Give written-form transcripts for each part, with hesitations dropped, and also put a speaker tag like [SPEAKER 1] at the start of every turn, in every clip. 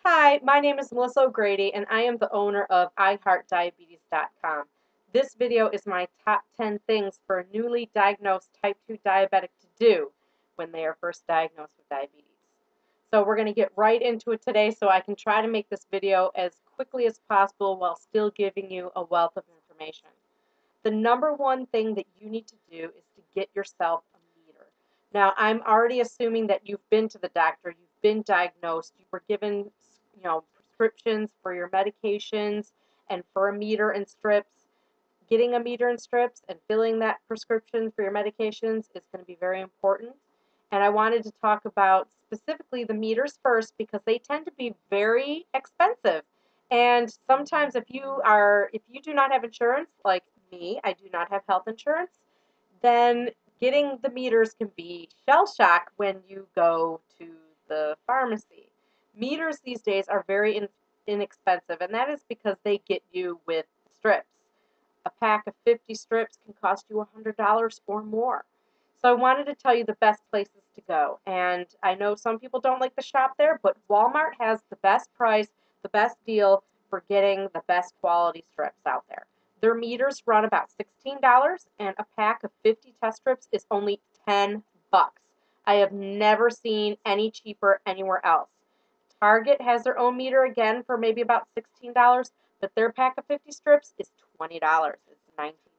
[SPEAKER 1] Hi, my name is Melissa O'Grady, and I am the owner of iheartDiabetes.com. This video is my top 10 things for a newly diagnosed type 2 diabetic to do when they are first diagnosed with diabetes. So we're going to get right into it today so I can try to make this video as quickly as possible while still giving you a wealth of information. The number one thing that you need to do is to get yourself a meter. Now, I'm already assuming that you've been to the doctor, you've been diagnosed, you were given, prescriptions for your medications and for a meter and strips. Getting a meter and strips and filling that prescription for your medications is going to be very important. And I wanted to talk about specifically the meters first because they tend to be very expensive. And sometimes if you do not have insurance, like me, I do not have health insurance, then getting the meters can be shell shock when you go to the pharmacy. Meters these days are very inexpensive, and that is because they get you with strips. A pack of 50 strips can cost you $100 or more. So I wanted to tell you the best places to go. And I know some people don't like to shop there, but Walmart has the best price, the best deal for getting the best quality strips out there. Their meters run about $16, and a pack of 50 test strips is only 10 bucks. I have never seen any cheaper anywhere else. Target has their own meter again for maybe about $16, but their pack of 50 strips is $20. It's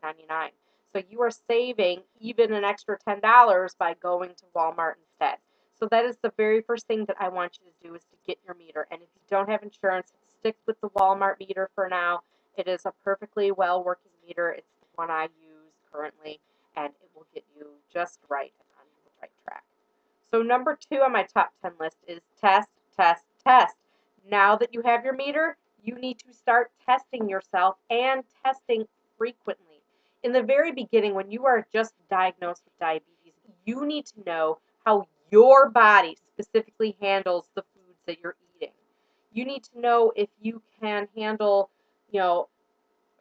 [SPEAKER 1] $19.99. So you are saving even an extra $10 by going to Walmart instead. So that is the very first thing that I want you to do is to get your meter. And if you don't have insurance, stick with the Walmart meter for now. It is a perfectly well working meter. It's the one I use currently, and it will get you just right and on the right track. So number 2 on my top 10 list is test, test, test. Now that you have your meter, you need to start testing yourself and testing frequently. In the very beginning, when you are just diagnosed with diabetes, you need to know how your body specifically handles the foods that you're eating. You need to know if you can handle,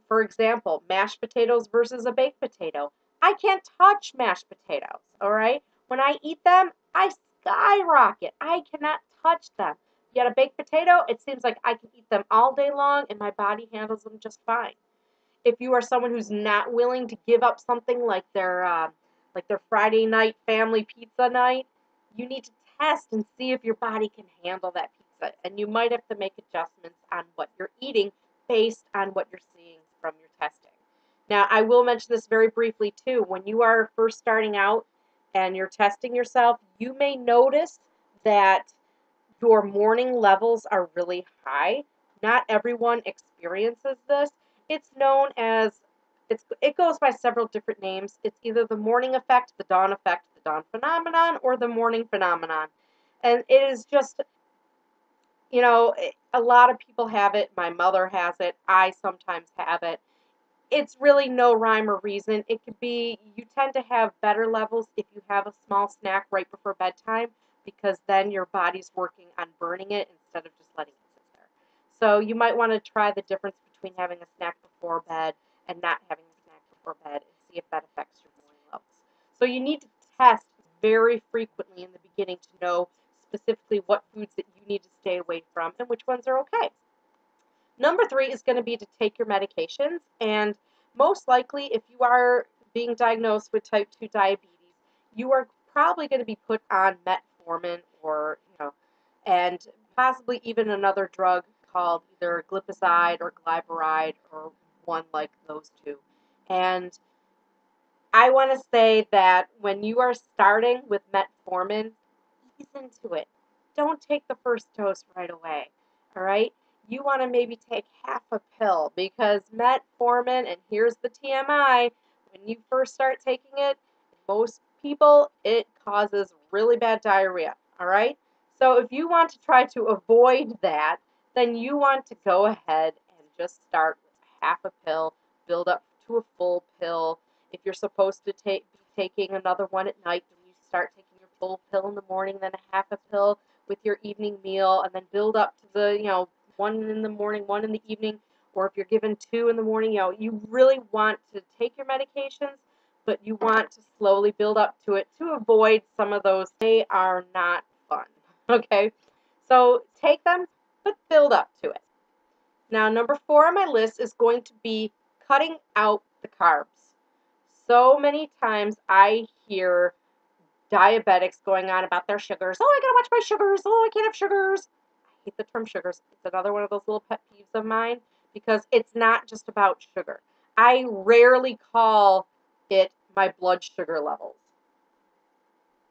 [SPEAKER 1] for example, mashed potatoes versus a baked potato. I can't touch mashed potatoes, all right? When I eat them, I skyrocket. I cannot touch them. Yet a baked potato, it seems like I can eat them all day long and my body handles them just fine. If you are someone who's not willing to give up something like their Friday night family pizza night, you need to test and see if your body can handle that pizza. And you might have to make adjustments on what you're eating based on what you're seeing from your testing. Now, I will mention this very briefly too. When you are first starting out and you're testing yourself, you may notice that your morning levels are really high. Not everyone experiences this. It's known as, it goes by several different names. It's either the morning effect, the dawn phenomenon, or the morning phenomenon. And it is just, a lot of people have it. My mother has it. I sometimes have it. It's really no rhyme or reason. It could be you tend to have better levels if you have a small snack right before bedtime because then your body's working on burning it instead of just letting it sit there. So you might want to try the difference between having a snack before bed and not having a snack before bed and see if that affects your morning levels. So you need to test very frequently in the beginning to know specifically what foods that you need to stay away from and which ones are okay. Number 3 is going to be to take your medications, and most likely, if you are being diagnosed with type 2 diabetes, you are probably going to be put on metformin or, and possibly even another drug called either glipizide or glyburide or one like those two. And I want to say that when you are starting with metformin, ease into it. Don't take the first dose right away, all right? You want to maybe take half a pill because metformin, and here's the TMI, when you first start taking it, most people, it causes really bad diarrhea, all right? So if you want to try to avoid that, then you want to go ahead and just start with half a pill, build up to a full pill. If you're supposed to be taking another one at night, then you start taking your full pill in the morning, then a half a pill with your evening meal, and then build up to the, one in the morning, one in the evening, or if you're given 2 in the morning, you really want to take your medications, but you want to slowly build up to it to avoid some of those. They are not fun, okay? So take them, but build up to it. Now, number 4 on my list is going to be cutting out the carbs. So many times I hear diabetics going on about their sugars. Oh, I gotta watch my sugars. Oh, I can't have sugars. I hate the term sugars. It's another one of those little pet peeves of mine because it's not just about sugar. I rarely call it my blood sugar levels.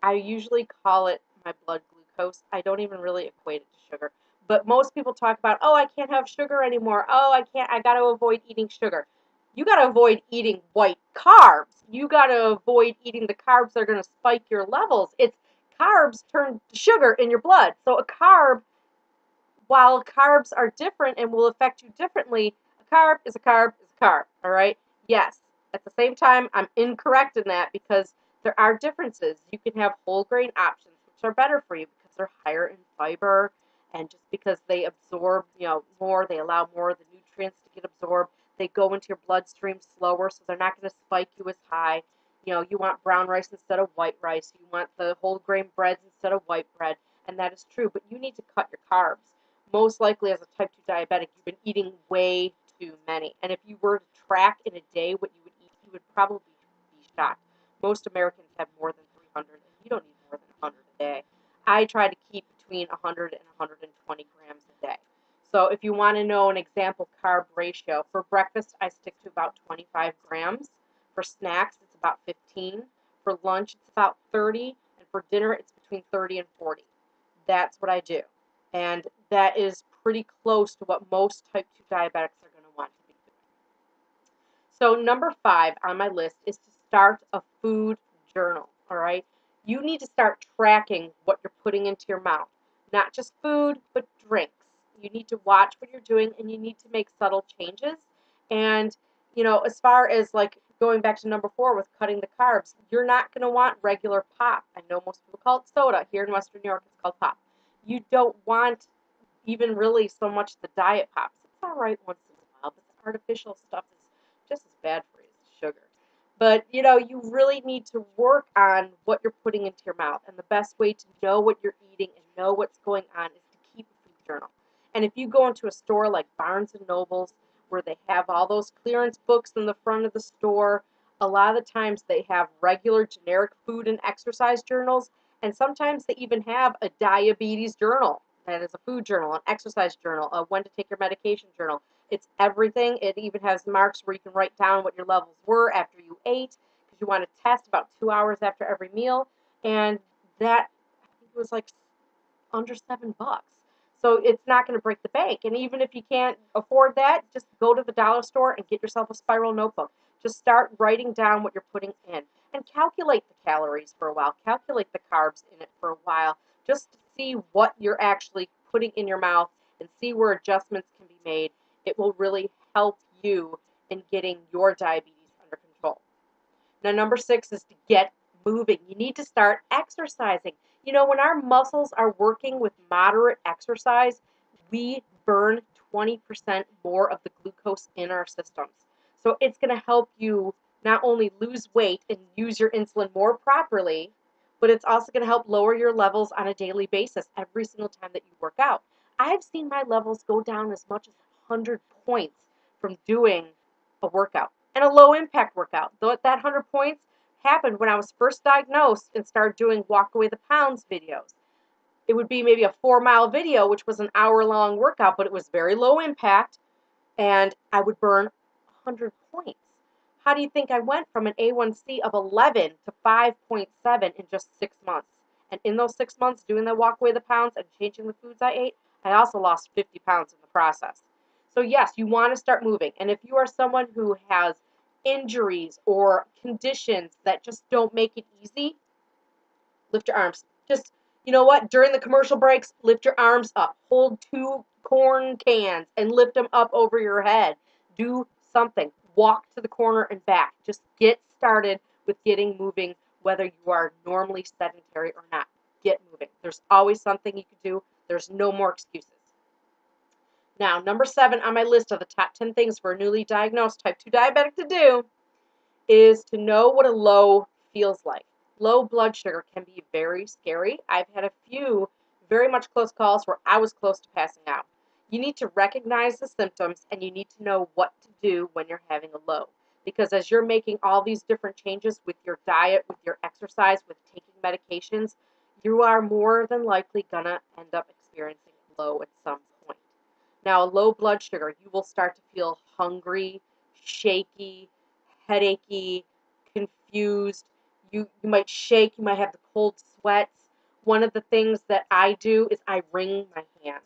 [SPEAKER 1] I usually call it my blood glucose. I don't even really equate it to sugar. But most people talk about, oh, I can't have sugar anymore. Oh, I got to avoid eating sugar. You got to avoid eating white carbs. You got to avoid eating the carbs that are going to spike your levels. It's carbs turn to sugar in your blood. So a carb, while carbs are different and will affect you differently, a carb is a carb is a carb, all right? Yes. At the same time, I'm incorrect in that because there are differences. You can have whole grain options, which are better for you because they're higher in fiber, and just because they absorb, more, they allow more of the nutrients to get absorbed. They go into your bloodstream slower, so they're not going to spike you as high. You want brown rice instead of white rice. You want the whole grain breads instead of white bread, and that is true. But you need to cut your carbs. Most likely, as a type 2 diabetic, you've been eating way too many. And if you were to track in a day what you would eat, you would probably be shocked. Most Americans have more than 300, and you don't need more than 100 a day. I try to keep between 100 and 120 grams a day. So if you want to know an example carb ratio, for breakfast, I stick to about 25 grams. For snacks, it's about 15. For lunch, it's about 30. And for dinner, it's between 30 and 40. That's what I do. And that is pretty close to what most type 2 diabetics are going to want to be doing. So number 5 on my list is to start a food journal, all right? You need to start tracking what you're putting into your mouth. Not just food, but drinks. You need to watch what you're doing, and you need to make subtle changes. And, as far as like going back to number 4 with cutting the carbs, you're not going to want regular pop. I know most people call it soda. Here in Western New York, it's called pop. You don't want even really so much the diet pops. It's all right once in a while, but the artificial stuff is just as bad for you as sugar. But, you really need to work on what you're putting into your mouth. And the best way to know what you're eating and know what's going on is to keep a food journal. And if you go into a store like Barnes & Noble's, where they have all those clearance books in the front of the store, a lot of the times they have regular generic food and exercise journals, and sometimes they even have a diabetes journal. That is a food journal, an exercise journal, a when to take your medication journal. It's everything. It even has marks where you can write down what your levels were after you ate, because you want to test about 2 hours after every meal. And that, I think it was like under $7. So it's not going to break the bank. And even if you can't afford that, just go to the dollar store and get yourself a spiral notebook. Just start writing down what you're putting in and calculate the calories for a while. Calculate the carbs in it for a while, just to see what you're actually putting in your mouth and see where adjustments can be made. It will really help you in getting your diabetes under control. Now, number 6 is to get moving. You need to start exercising. When our muscles are working with moderate exercise, we burn 20% more of the glucose in our systems. So it's going to help you not only lose weight and use your insulin more properly, but it's also going to help lower your levels on a daily basis every single time that you work out. I've seen my levels go down as much as 100 points from doing a workout, and a low impact workout. Though that 100 points happened when I was first diagnosed and started doing Walk Away the Pounds videos. It would be maybe a 4-mile video, which was an hour-long workout, but it was very low impact, and I would burn 100 points. How do you think I went from an A1C of 11 to 5.7 in just 6 months? And in those 6 months doing the Walk Away the Pounds and changing the foods I ate, I also lost 50 pounds in the process. So yes, you want to start moving. And if you are someone who has injuries or conditions that just don't make it easy, lift your arms. Just, you know what? During the commercial breaks, lift your arms up. Hold 2 corn cans and lift them up over your head. Do something. Walk to the corner and back. Just get started with getting moving, whether you are normally sedentary or not. Get moving. There's always something you can do. There's no more excuses. Now, number 7 on my list of the top 10 things for a newly diagnosed type 2 diabetic to do is to know what a low feels like. Low blood sugar can be very scary. I've had a few very much close calls where I was close to passing out. You need to recognize the symptoms and you need to know what to do when you're having a low. Because as you're making all these different changes with your diet, with your exercise, with taking medications, you are more than likely going to end up experiencing low at some point. Now, low blood sugar, you will start to feel hungry, shaky, headachy, confused. You might shake, you might have the cold sweats. One of the things that I do is I wring my hands.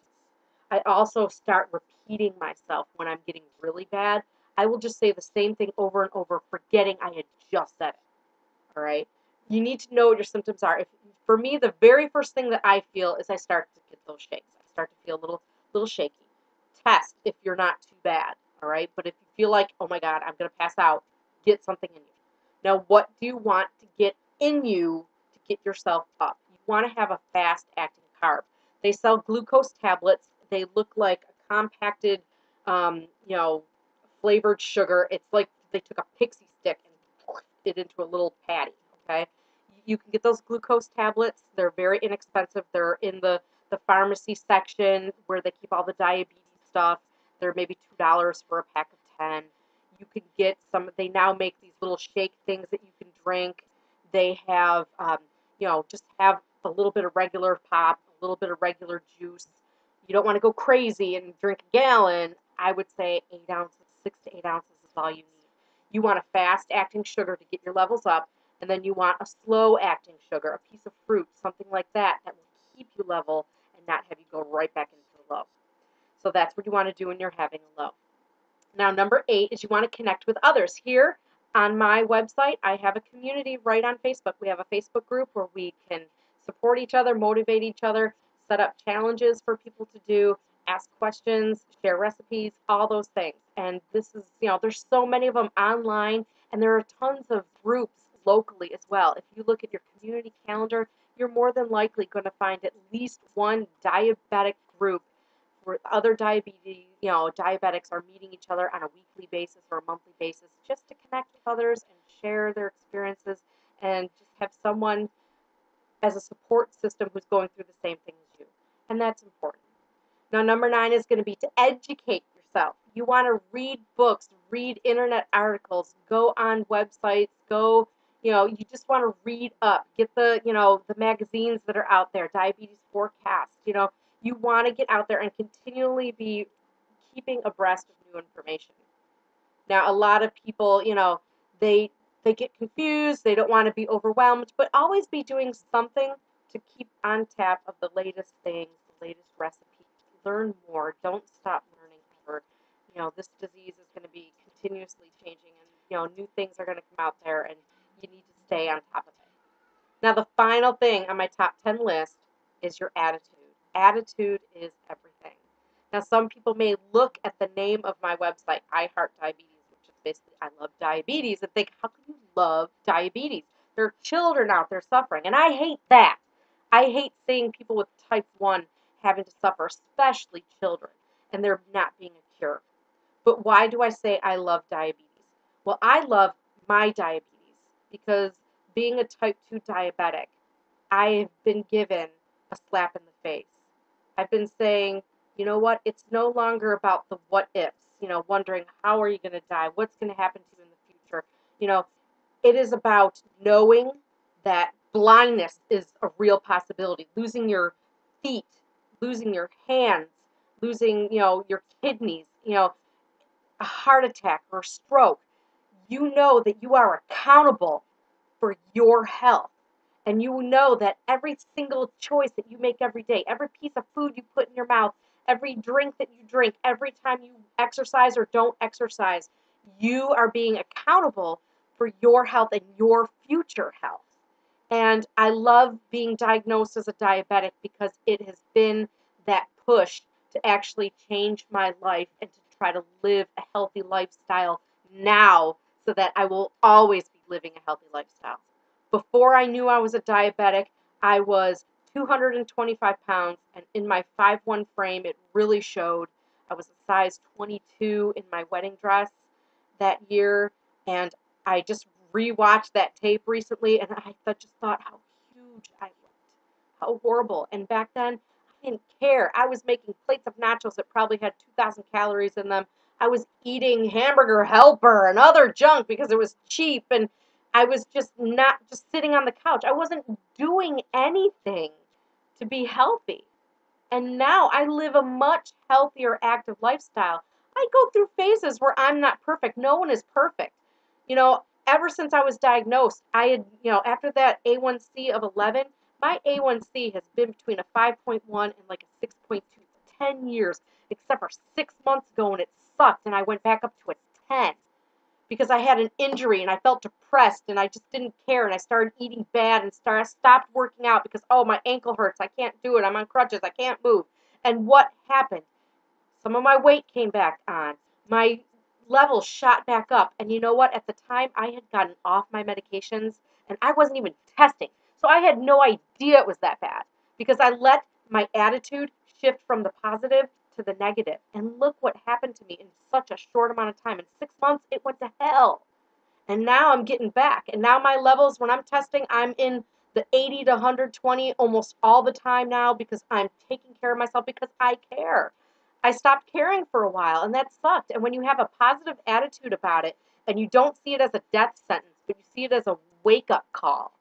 [SPEAKER 1] I also start repeating myself when I'm getting really bad. I will just say the same thing over and over, forgetting I had just said it. All right. You need to know what your symptoms are. For me, the very first thing that I feel is I start to get those shakes. I start to feel a little shaky. Test if you're not too bad. All right. But if you feel like, oh my God, I'm going to pass out, get something in you. Now, what do you want to get in you to get yourself up? You want to have a fast acting carb. They sell glucose tablets. They look like a compacted, you know, flavored sugar. It's like they took a pixie stick and it into a little patty, okay? You can get those glucose tablets. They're very inexpensive. They're in the pharmacy section where they keep all the diabetes stuff. They're maybe $2 for a pack of 10. You can get some, they now make these little shake things that you can drink. They have, just have a little bit of regular pop, a little bit of regular juice. You don't want to go crazy and drink a gallon. I would say 8 ounces, 6 to 8 ounces is all you need. You want a fast-acting sugar to get your levels up, and then you want a slow-acting sugar, a piece of fruit, something like that, that will keep you level and not have you go right back into the low. So that's what you want to do when you're having a low. Now, number 8 is you want to connect with others. Here on my website, I have a community right on Facebook. We have a Facebook group where we can support each other, motivate each other, set up challenges for people to do, ask questions, share recipes, all those things. And this is, there's so many of them online, and there are tons of groups locally as well. If you look at your community calendar, you're more than likely going to find at least one diabetic group where other diabetics are meeting each other on a weekly basis or a monthly basis just to connect with others and share their experiences and just have someone as a support system who's going through the same thing as you. And that's important. Now, number 9 is going to be to educate yourself. You want to read books, read internet articles, go on websites, you just want to read up, get the magazines that are out there, Diabetes Forecast, you want to get out there and continually be keeping abreast of new information. Now, a lot of people, they get confused, they don't want to be overwhelmed, but always be doing something to keep on tap of the latest things, the latest recipes. Learn more. Don't stop learning ever. This disease is going to be continuously changing, and new things are going to come out there, and you need to stay on top of it. Now, the final thing on my top 10 list is your attitude. Attitude is everything. Now, some people may look at the name of my website, iheartDiabetes, which is basically I love diabetes, and think, how can you love diabetes? There are children out there suffering, and I hate that. I hate seeing people with type 1 having to suffer, especially children, and there not being a cure. But why do I say I love diabetes? Well, I love my diabetes because being a type 2 diabetic, I've been given a slap in the face. I've been saying, you know what, it's no longer about the what ifs, wondering how are you going to die, what's going to happen to you in the future. It is about knowing that blindness is a real possibility. Losing your feet, losing your hands, losing, your kidneys, a heart attack or stroke. You know that you are accountable for your health. And you know that every single choice that you make every day, every piece of food you put in your mouth, every drink that you drink, every time you exercise or don't exercise, you are being accountable for your health and your future health. And I love being diagnosed as a diabetic because it has been that push to actually change my life and to try to live a healthy lifestyle now so that I will always be living a healthy lifestyle. Before I knew I was a diabetic, I was 225 pounds, and in my 5'1" frame, it really showed. I was a size 22 in my wedding dress that year, and I just rewatched that tape recently, and I just thought how huge I looked, how horrible. And back then, didn't care. I was making plates of nachos that probably had 2,000 calories in them. I was eating hamburger helper and other junk because it was cheap, and I was just not just sitting on the couch. I wasn't doing anything to be healthy. And now I live a much healthier, active lifestyle. I go through phases where I'm not perfect. No one is perfect. Ever since I was diagnosed, I had, after that A1C of 11, my A1C has been between a 5.1 and like a 6.2 for 10 years, except for 6 months ago when it sucked and I went back up to a 10 because I had an injury and I felt depressed and I just didn't care and I started eating bad and stopped working out because, oh, my ankle hurts. I can't do it. I'm on crutches. I can't move. And what happened? Some of my weight came back on. My levels shot back up. And you know what? At the time, I had gotten off my medications and I wasn't even testing. So I had no idea it was that bad because I let my attitude shift from the positive to the negative. And look what happened to me in such a short amount of time. In 6 months, it went to hell. And now I'm getting back. And now my levels, when I'm testing, I'm in the 80 to 120 almost all the time now because I'm taking care of myself because I care. I stopped caring for a while, and that sucked. And when you have a positive attitude about it and you don't see it as a death sentence, but you see it as a wake-up call,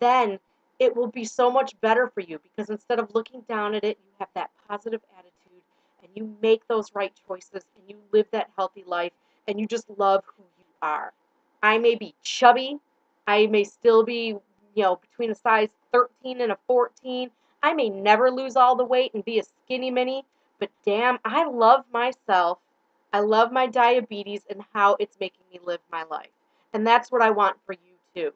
[SPEAKER 1] then it will be so much better for you because instead of looking down at it, you have that positive attitude and you make those right choices and you live that healthy life and you just love who you are. I may be chubby. I may still be, between a size 13 and a 14. I may never lose all the weight and be a skinny mini, but damn, I love myself. I love my diabetes and how it's making me live my life. And that's what I want for you too.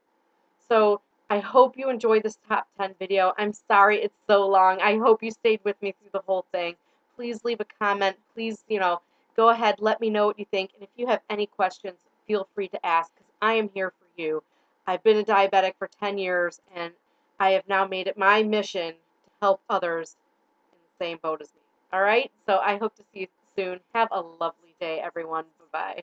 [SPEAKER 1] So I hope you enjoyed this top 10 video. I'm sorry it's so long. I hope you stayed with me through the whole thing. Please leave a comment. Please, go ahead, let me know what you think. And if you have any questions, feel free to ask because I am here for you. I've been a diabetic for 10 years and I have now made it my mission to help others in the same boat as me. All right? So I hope to see you soon. Have a lovely day, everyone. Bye-bye.